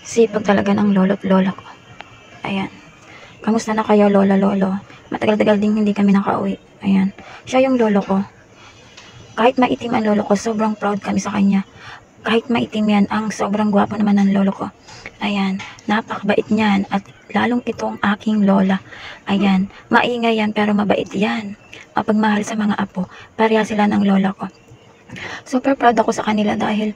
Sipag talaga ng lolo't lola ko. Ayan. Kamusta na kayo, lola, lolo? Matagal-tagal din hindi kami nakauwi. Ayan. Siya yung lolo ko. Kahit maitim ang lolo ko, sobrang proud kami sa kanya. Kahit maitim yan, ang sobrang gwapo naman ng lolo ko. Ayan. Napakabait niyan. At lalong itong aking lola. Ayan. Maingay yan pero mabait yan. Mapagmahal sa mga apo. Pareha sila ng lola ko. Super proud ako sa kanila dahil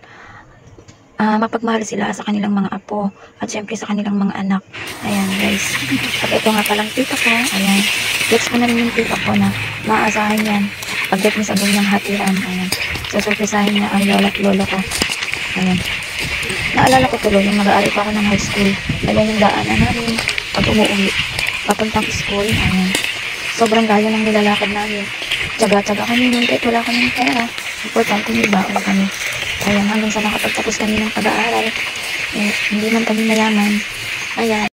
mapagmahal sila sa kanilang mga apo at syempre sa kanilang mga anak. Ayan guys, at ito nga palang tita ko. Ayan, flex ko na rin yung tita ko na maaasahan yan pagdating sa ganyang hatiran. Ayan, susurprisahin niya ang lola at lolo ko. Ayan, naalala ko tuloy yung mag-aaral pa ako ng high school. Ayan yung daanan namin pag umuwi papuntang school. Ayan, sobrang layo ng nilalakad namin. Tsaga-tsaga kami nun kahit wala kaming pera. Importante may baon kami. Ayan, hanggang sa nakapagtapos kami ng pag-aaral. Hindi man kami mayaman. Ayan,